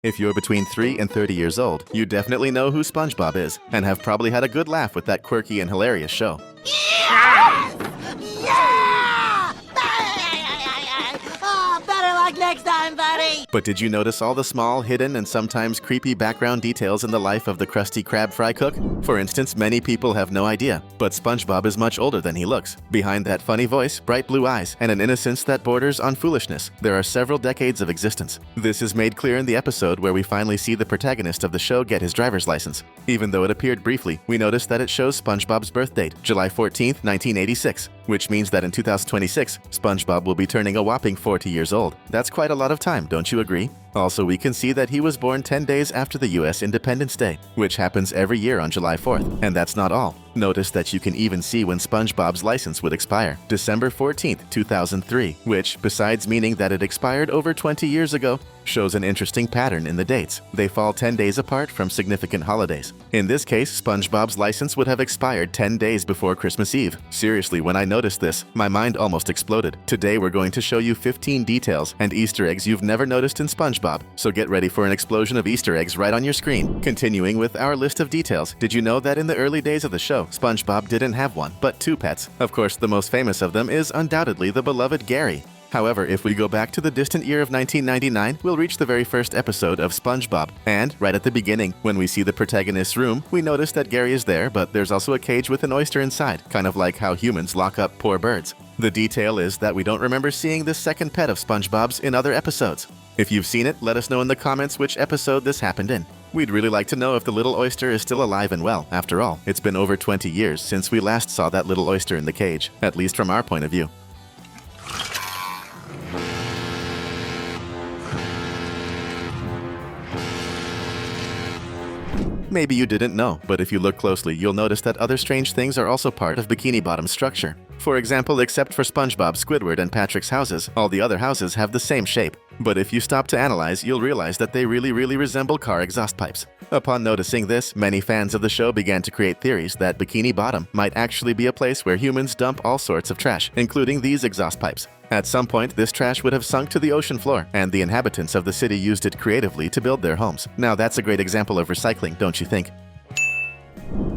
If you're between 3 and 30 years old, you definitely know who SpongeBob is, and have probably had a good laugh with that quirky and hilarious show. Yeah! Oh, better luck next time, buddy! But did you notice all the small, hidden, and sometimes creepy background details in the life of the Krusty Krab fry cook? For instance, many people have no idea, but SpongeBob is much older than he looks. Behind that funny voice, bright blue eyes, and an innocence that borders on foolishness, there are several decades of existence. This is made clear in the episode where we finally see the protagonist of the show get his driver's license. Even though it appeared briefly, we notice that it shows SpongeBob's birth date, July 14th, 1986, which means that in 2026, SpongeBob will be turning a whopping 40 years old. That's quite a lot of time, don't you agree? Also, we can see that he was born 10 days after the US Independence Day, which happens every year on July 4th. And that's not all. Notice that you can even see when SpongeBob's license would expire, December 14th, 2003, which, besides meaning that it expired over 20 years ago, shows an interesting pattern in the dates. They fall 10 days apart from significant holidays. In this case, SpongeBob's license would have expired 10 days before Christmas Eve. Seriously, when I noticed this, my mind almost exploded. Today we're going to show you 15 details and Easter eggs you've never noticed in SpongeBob, so get ready for an explosion of Easter eggs right on your screen. Continuing with our list of details, did you know that in the early days of the show, SpongeBob didn't have one, but 2 pets? Of course, the most famous of them is undoubtedly the beloved Gary. However, if we go back to the distant year of 1999, we'll reach the very first episode of SpongeBob. And right at the beginning, when we see the protagonist's room, we notice that Gary is there, but there's also a cage with an oyster inside, kind of like how humans lock up poor birds. The detail is that we don't remember seeing this second pet of SpongeBob's in other episodes. If you've seen it, let us know in the comments which episode this happened in. We'd really like to know if the little oyster is still alive and well. After all, it's been over 20 years since we last saw that little oyster in the cage, at least from our point of view. Maybe you didn't know, but if you look closely, you'll notice that other strange things are also part of Bikini Bottom's structure. For example, except for SpongeBob, Squidward, and Patrick's houses, all the other houses have the same shape. But if you stop to analyze, you'll realize that they really resemble car exhaust pipes. Upon noticing this, many fans of the show began to create theories that Bikini Bottom might actually be a place where humans dump all sorts of trash, including these exhaust pipes. At some point, this trash would have sunk to the ocean floor, and the inhabitants of the city used it creatively to build their homes. Now that's a great example of recycling, don't you think?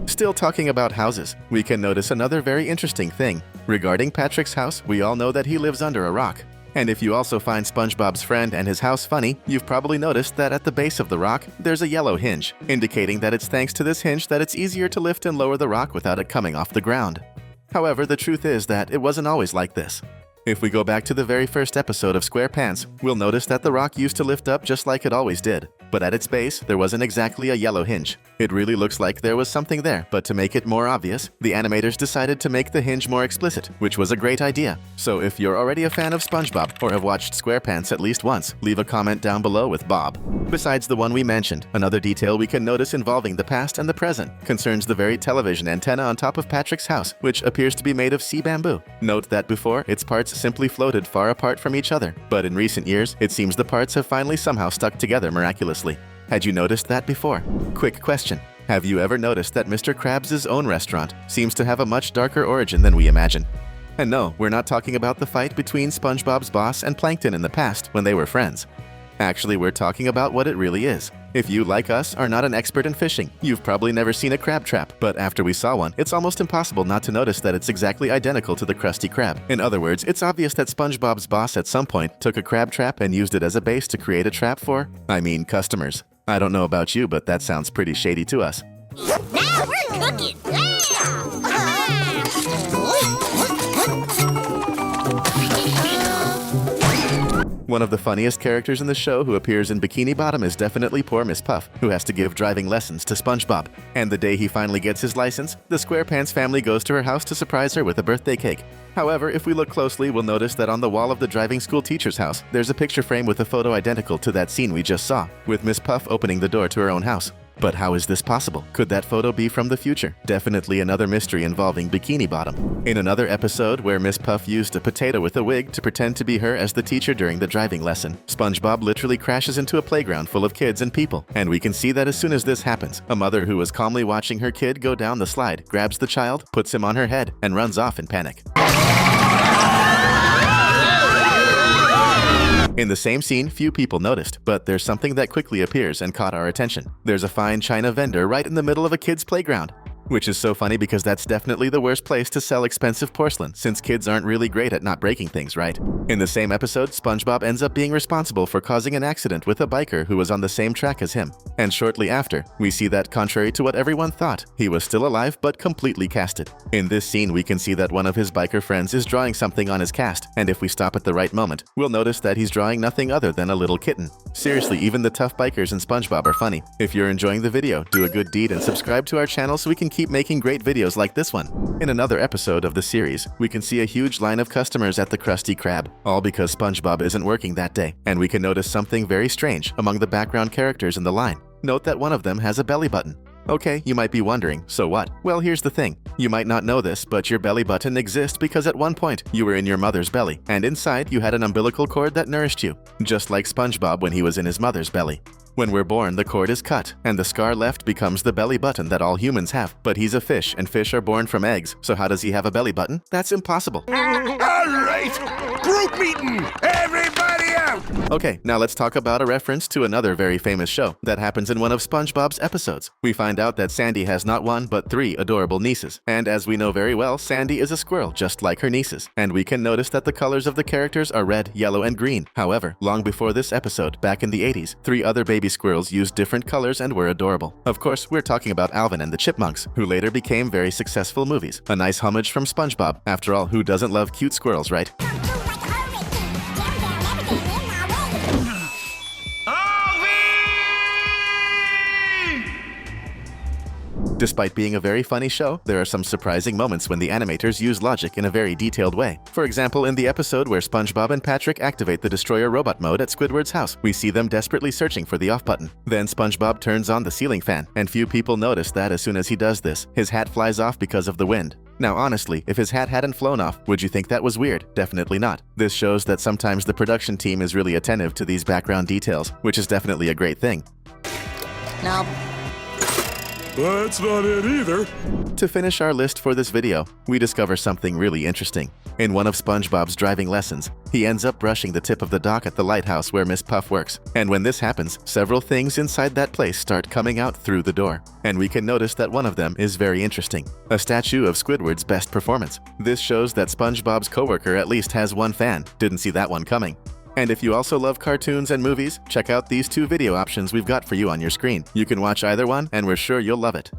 Still talking about houses, we can notice another very interesting thing. Regarding Patrick's house, we all know that he lives under a rock. And if you also find SpongeBob's friend and his house funny, you've probably noticed that at the base of the rock, there's a yellow hinge, indicating that it's thanks to this hinge that it's easier to lift and lower the rock without it coming off the ground. However, the truth is that it wasn't always like this. If we go back to the very first episode of SquarePants, we'll notice that the rock used to lift up just like it always did. But at its base, there wasn't exactly a yellow hinge. It really looks like there was something there, but to make it more obvious, the animators decided to make the hinge more explicit, which was a great idea. So if you're already a fan of SpongeBob or have watched SquarePants at least once, leave a comment down below with Bob. Besides the one we mentioned, another detail we can notice involving the past and the present concerns the very television antenna on top of Patrick's house, which appears to be made of sea bamboo. Note that before, its parts simply floated far apart from each other, but in recent years, it seems the parts have finally somehow stuck together miraculously. Had you noticed that before? Quick question. Have you ever noticed that Mr. Krabs' own restaurant seems to have a much darker origin than we imagine? And no, we're not talking about the fight between SpongeBob's boss and Plankton in the past when they were friends. Actually, we're talking about what it really is. If you, like us, are not an expert in fishing, you've probably never seen a crab trap, but after we saw one, it's almost impossible not to notice that it's exactly identical to the Krusty Krab. In other words, it's obvious that SpongeBob's boss at some point took a crab trap and used it as a base to create a trap for, customers. I don't know about you, but that sounds pretty shady to us. Now we're cooking! One of the funniest characters in the show who appears in Bikini Bottom is definitely poor Miss Puff, who has to give driving lessons to SpongeBob. And the day he finally gets his license, the SquarePants family goes to her house to surprise her with a birthday cake. However, if we look closely, we'll notice that on the wall of the driving school teacher's house, there's a picture frame with a photo identical to that scene we just saw, with Miss Puff opening the door to her own house. But how is this possible? Could that photo be from the future? Definitely another mystery involving Bikini Bottom. In another episode where Miss Puff used a potato with a wig to pretend to be her as the teacher during the driving lesson, SpongeBob literally crashes into a playground full of kids and people. And we can see that as soon as this happens, a mother who was calmly watching her kid go down the slide grabs the child, puts him on her head, and runs off in panic. In the same scene, few people noticed, but there's something that quickly appears and caught our attention. There's a fine china vendor right in the middle of a kid's playground. Which is so funny because that's definitely the worst place to sell expensive porcelain, since kids aren't really great at not breaking things, right? In the same episode, SpongeBob ends up being responsible for causing an accident with a biker who was on the same track as him. And shortly after, we see that contrary to what everyone thought, he was still alive but completely casted. In this scene, we can see that one of his biker friends is drawing something on his cast, and if we stop at the right moment, we'll notice that he's drawing nothing other than a little kitten. Seriously, even the tough bikers in SpongeBob are funny. If you're enjoying the video, do a good deed and subscribe to our channel so we can keep making great videos like this one. In another episode of the series, we can see a huge line of customers at the Krusty Krab, all because SpongeBob isn't working that day, and we can notice something very strange among the background characters in the line. Note that one of them has a belly button. Okay, you might be wondering, so what? Well, here's the thing. You might not know this, but your belly button exists because at one point you were in your mother's belly, and inside you had an umbilical cord that nourished you, just like SpongeBob when he was in his mother's belly. When we're born, the cord is cut, and the scar left becomes the belly button that all humans have. But he's a fish, and fish are born from eggs, so how does he have a belly button? That's impossible. All right, group meeting, everybody out! Okay, now let's talk about a reference to another very famous show that happens in one of SpongeBob's episodes. We find out that Sandy has not one, but 3 adorable nieces. And as we know very well, Sandy is a squirrel, just like her nieces. And we can notice that the colors of the characters are red, yellow, and green. However, long before this episode, back in the 80s, 3 other baby squirrels used different colors and were adorable. Of course, we're talking about Alvin and the Chipmunks, who later became very successful movies. A nice homage from SpongeBob. After all, who doesn't love cute squirrels, right? Despite being a very funny show, there are some surprising moments when the animators use logic in a very detailed way. For example, in the episode where SpongeBob and Patrick activate the Destroyer robot mode at Squidward's house, we see them desperately searching for the off button. Then SpongeBob turns on the ceiling fan, and few people notice that as soon as he does this, his hat flies off because of the wind. Now honestly, if his hat hadn't flown off, would you think that was weird? Definitely not. This shows that sometimes the production team is really attentive to these background details, which is definitely a great thing. No. That's not it either. To finish our list for this video, we discover something really interesting. In one of SpongeBob's driving lessons, he ends up brushing the tip of the dock at the lighthouse where Miss Puff works. And when this happens, several things inside that place start coming out through the door. And we can notice that one of them is very interesting. A statue of Squidward's best performance. This shows that SpongeBob's coworker at least has one fan. Didn't see that one coming. And if you also love cartoons and movies, check out these 2 video options we've got for you on your screen. You can watch either one, and we're sure you'll love it.